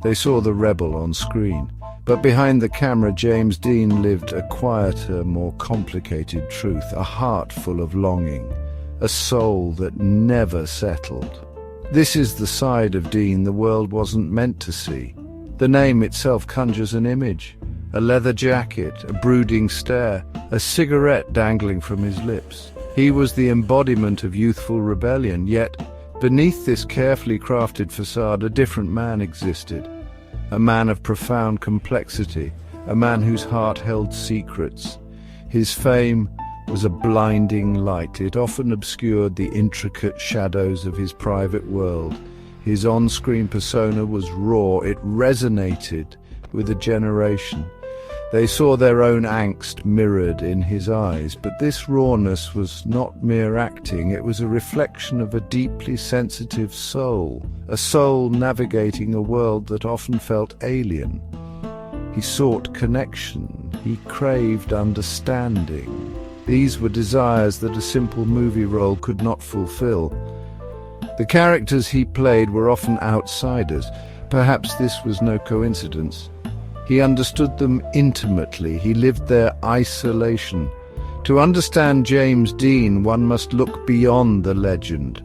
They saw the rebel on screen. But behind the camera, James Dean lived a quieter, more complicated truth, a heart full of longing, a soul that never settled. This is the side of Dean the world wasn't meant to see. The name itself conjures an image: a leather jacket, a brooding stare, a cigarette dangling from his lips. He was the embodiment of youthful rebellion, yet beneath this carefully crafted facade a different man existed. A man of profound complexity, a man whose heart held secrets. His fame was a blinding light. It often obscured the intricate shadows of his private world. His on-screen persona was raw. It resonated with a generation. They saw their own angst mirrored in his eyes, but this rawness was not mere acting. It was a reflection of a deeply sensitive soul, a soul navigating a world that often felt alien. He sought connection. He craved understanding. These were desires that a simple movie role could not fulfill. The characters he played were often outsiders. Perhaps this was no coincidence. He understood them intimately. He lived their isolation. To understand James Dean, one must look beyond the legend.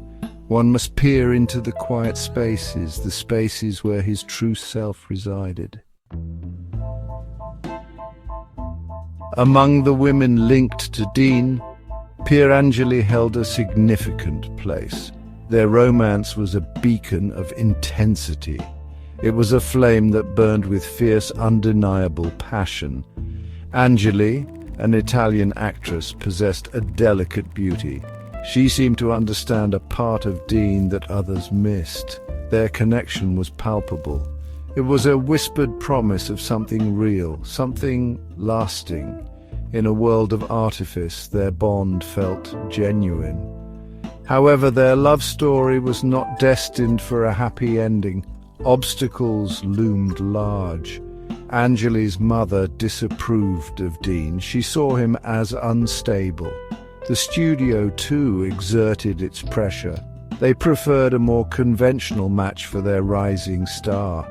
One must peer into the quiet spaces, the spaces where his true self resided. Among the women linked to Dean, Pierangeli held a significant place. Their romance was a beacon of intensity. It was a flame that burned with fierce, undeniable passion. Angeli, an Italian actress, possessed a delicate beauty. She seemed to understand a part of Dean that others missed. Their connection was palpable. It was a whispered promise of something real, something lasting. In a world of artifice, their bond felt genuine. However, their love story was not destined for a happy ending. Obstacles loomed large. Angeli's mother disapproved of Dean. She saw him as unstable. The studio, too, exerted its pressure. They preferred a more conventional match for their rising star.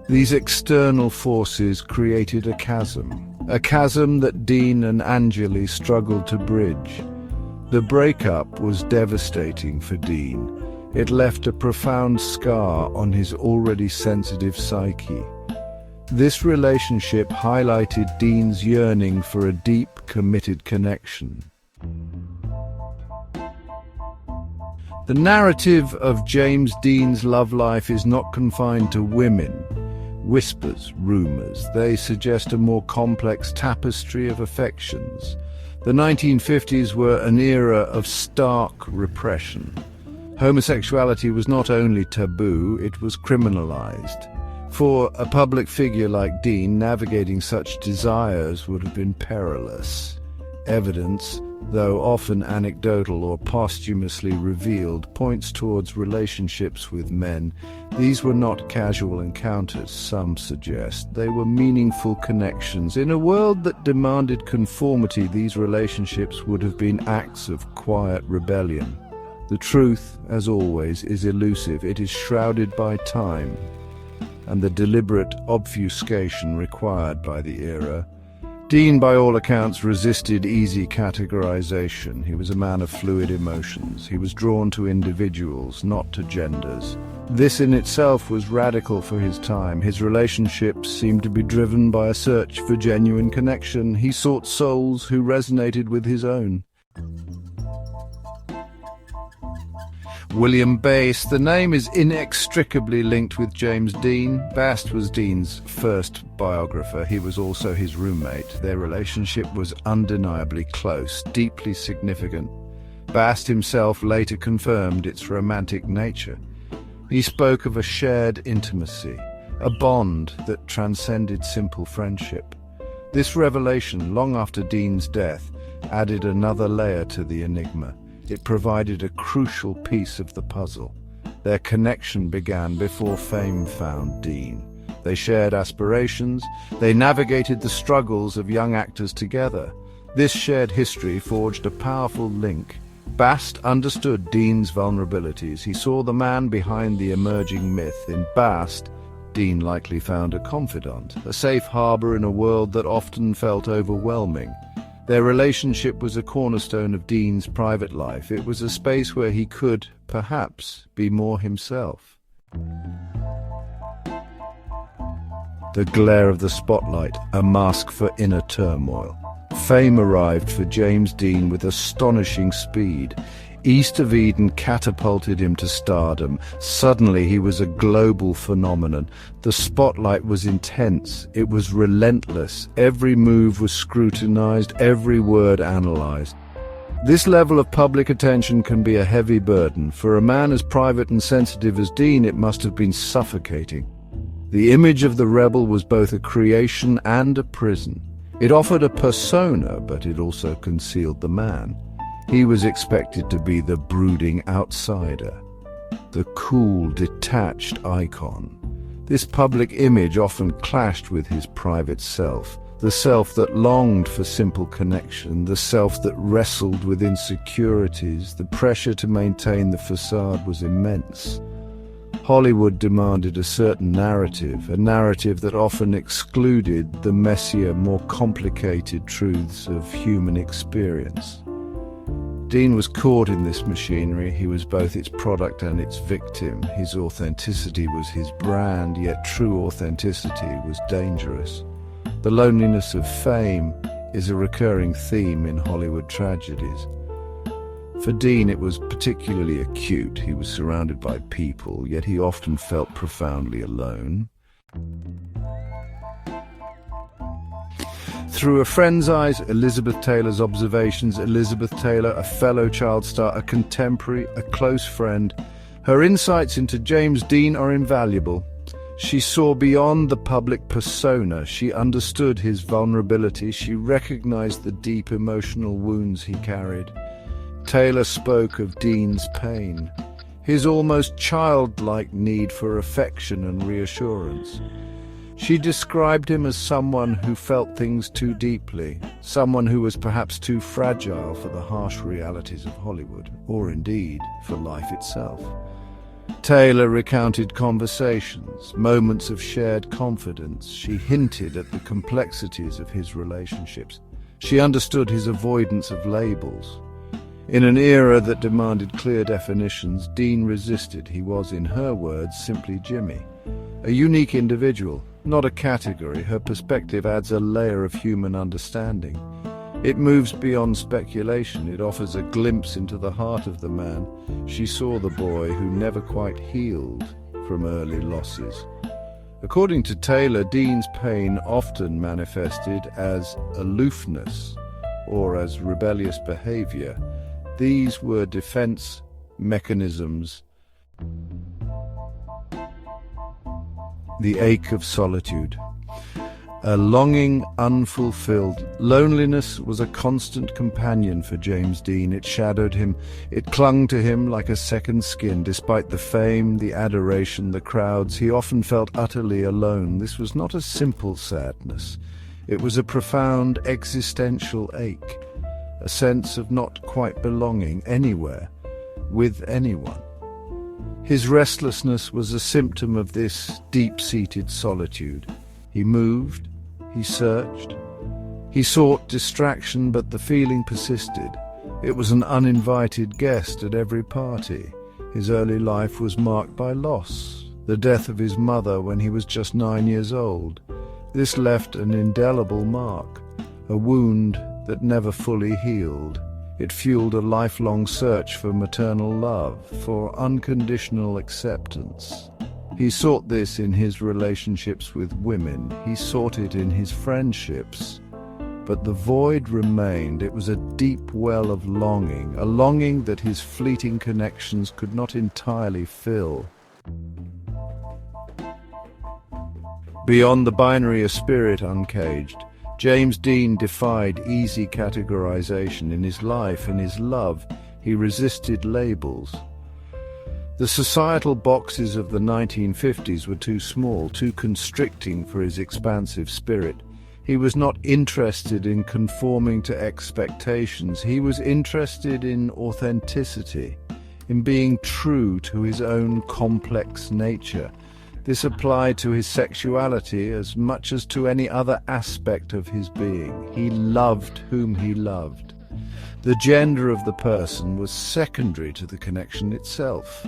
These external forces created a chasm that Dean and Angeli struggled to bridge. The breakup was devastating for Dean. It left a profound scar on his already sensitive psyche. This relationship highlighted Dean's yearning for a deep, committed connection. The narrative of James Dean's love life is not confined to women. Whispers, rumors, they suggest a more complex tapestry of affections. The 1950s were an era of stark repression. Homosexuality was not only taboo, it was criminalized. For a public figure like Dean, navigating such desires would have been perilous. Evidence, though often anecdotal or posthumously revealed, points towards relationships with men. These were not casual encounters, some suggest. They were meaningful connections. In a world that demanded conformity, these relationships would have been acts of quiet rebellion. The truth, as always, is elusive. It is shrouded by time and the deliberate obfuscation required by the era. Dean, by all accounts, resisted easy categorization. He was a man of fluid emotions. He was drawn to individuals, not to genders. This in itself was radical for his time. His relationships seemed to be driven by a search for genuine connection. He sought souls who resonated with his own. William Bast. The name is inextricably linked with James Dean. Bast was Dean's first biographer. He was also his roommate. Their relationship was undeniably close, deeply significant. Bast himself later confirmed its romantic nature. He spoke of a shared intimacy, a bond that transcended simple friendship. This revelation, long after Dean's death, added another layer to the enigma. It provided a crucial piece of the puzzle. Their connection began before fame found Dean. They shared aspirations. They navigated the struggles of young actors together. This shared history forged a powerful link. Bast understood Dean's vulnerabilities. He saw the man behind the emerging myth. In Bast, Dean likely found a confidant, a safe harbor in a world that often felt overwhelming. Their relationship was a cornerstone of Dean's private life. It was a space where he could, perhaps, be more himself. The glare of the spotlight, a mask for inner turmoil. Fame arrived for James Dean with astonishing speed. East of Eden catapulted him to stardom. Suddenly he was a global phenomenon. The spotlight was intense. It was relentless. Every move was scrutinized, every word analyzed. This level of public attention can be a heavy burden. For a man as private and sensitive as Dean, it must have been suffocating. The image of the rebel was both a creation and a prison. It offered a persona, but it also concealed the man. He was expected to be the brooding outsider, the cool, detached icon. This public image often clashed with his private self, the self that longed for simple connection, the self that wrestled with insecurities. The pressure to maintain the facade was immense. Hollywood demanded a certain narrative, a narrative that often excluded the messier, more complicated truths of human experience. Dean was caught in this machinery. He was both its product and its victim. His authenticity was his brand, yet true authenticity was dangerous. The loneliness of fame is a recurring theme in Hollywood tragedies. For Dean, it was particularly acute. He was surrounded by people, yet he often felt profoundly alone. Through a friend's eyes, Elizabeth Taylor's observations, Elizabeth Taylor, a fellow child star, a contemporary, a close friend, her insights into James Dean are invaluable. She saw beyond the public persona. She understood his vulnerability. She recognized the deep emotional wounds he carried. Taylor spoke of Dean's pain, his almost childlike need for affection and reassurance. She described him as someone who felt things too deeply, someone who was perhaps too fragile for the harsh realities of Hollywood, or indeed for life itself. Taylor recounted conversations, moments of shared confidence. She hinted at the complexities of his relationships. She understood his avoidance of labels. In an era that demanded clear definitions, Dean resisted. He was, in her words, simply Jimmy. A unique individual, not a category. Her perspective adds a layer of human understanding. It moves beyond speculation. It offers a glimpse into the heart of the man. She saw the boy who never quite healed from early losses. According to Taylor, Dean's pain often manifested as aloofness or as rebellious behavior. These were defense mechanisms. The ache of solitude. A longing unfulfilled. Loneliness was a constant companion for James Dean. It shadowed him. It clung to him like a second skin. Despite the fame, the adoration, the crowds, he often felt utterly alone. This was not a simple sadness. It was a profound existential ache, a sense of not quite belonging anywhere, with anyone. His restlessness was a symptom of this deep-seated solitude. He moved, he searched, he sought distraction, but the feeling persisted. It was an uninvited guest at every party. His early life was marked by loss, the death of his mother when he was just 9 years old. This left an indelible mark, a wound that never fully healed. It fueled a lifelong search for maternal love, for unconditional acceptance. He sought this in his relationships with women. He sought it in his friendships. But the void remained. It was a deep well of longing, a longing that his fleeting connections could not entirely fill. Beyond the binary, a spirit uncaged. James Dean defied easy categorization. In his life, in his love, he resisted labels. The societal boxes of the 1950s were too small, too constricting for his expansive spirit. He was not interested in conforming to expectations. He was interested in authenticity, in being true to his own complex nature. This applied to his sexuality as much as to any other aspect of his being. He loved whom he loved. The gender of the person was secondary to the connection itself.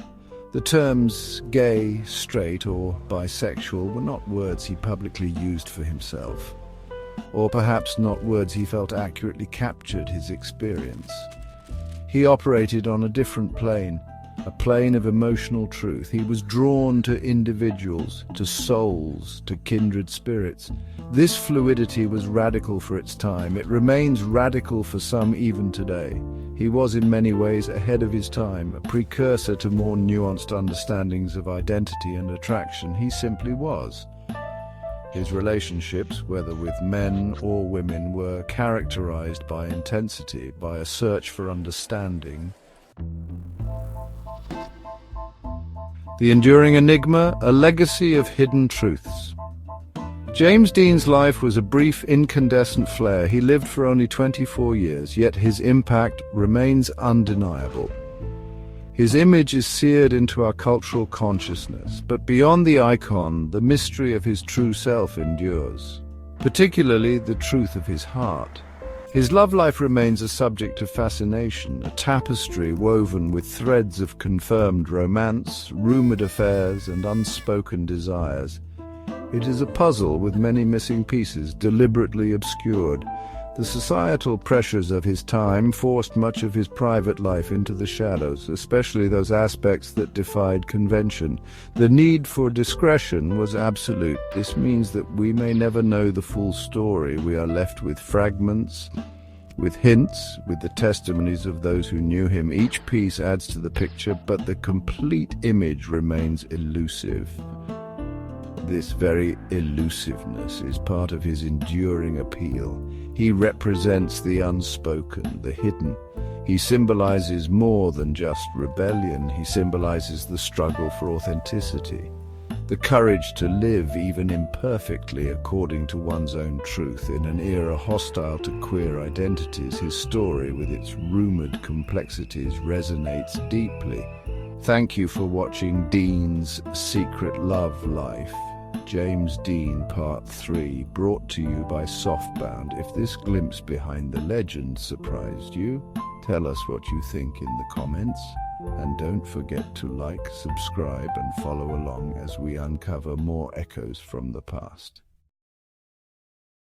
The terms gay, straight, or bisexual were not words he publicly used for himself, or perhaps not words he felt accurately captured his experience. He operated on a different plane, a plane of emotional truth. He was drawn to individuals, to souls, to kindred spirits. This fluidity was radical for its time. It remains radical for some even today. He was in many ways ahead of his time, a precursor to more nuanced understandings of identity and attraction. He simply was. His relationships, whether with men or women, were characterized by intensity, by a search for understanding. The enduring enigma, a legacy of hidden truths. James Dean's life was a brief, incandescent flare. He lived for only 24 years, yet his impact remains undeniable. His image is seared into our cultural consciousness, but beyond the icon, the mystery of his true self endures, particularly the truth of his heart. His love life remains a subject of fascination, a tapestry woven with threads of confirmed romance, rumored affairs, and unspoken desires. It is a puzzle with many missing pieces, deliberately obscured. The societal pressures of his time forced much of his private life into the shadows, especially those aspects that defied convention. The need for discretion was absolute. This means that we may never know the full story. We are left with fragments, with hints, with the testimonies of those who knew him. Each piece adds to the picture, but the complete image remains elusive. This very elusiveness is part of his enduring appeal. He represents the unspoken, the hidden. He symbolizes more than just rebellion. He symbolizes the struggle for authenticity, the courage to live even imperfectly according to one's own truth. In an era hostile to queer identities, his story, with its rumored complexities, resonates deeply. Thank you for watching Dean's Secret Love Life. James Dean Part 3, brought to you by Softbound. If this glimpse behind the legend surprised you, tell us what you think in the comments. And don't forget to like, subscribe, and follow along as we uncover more echoes from the past.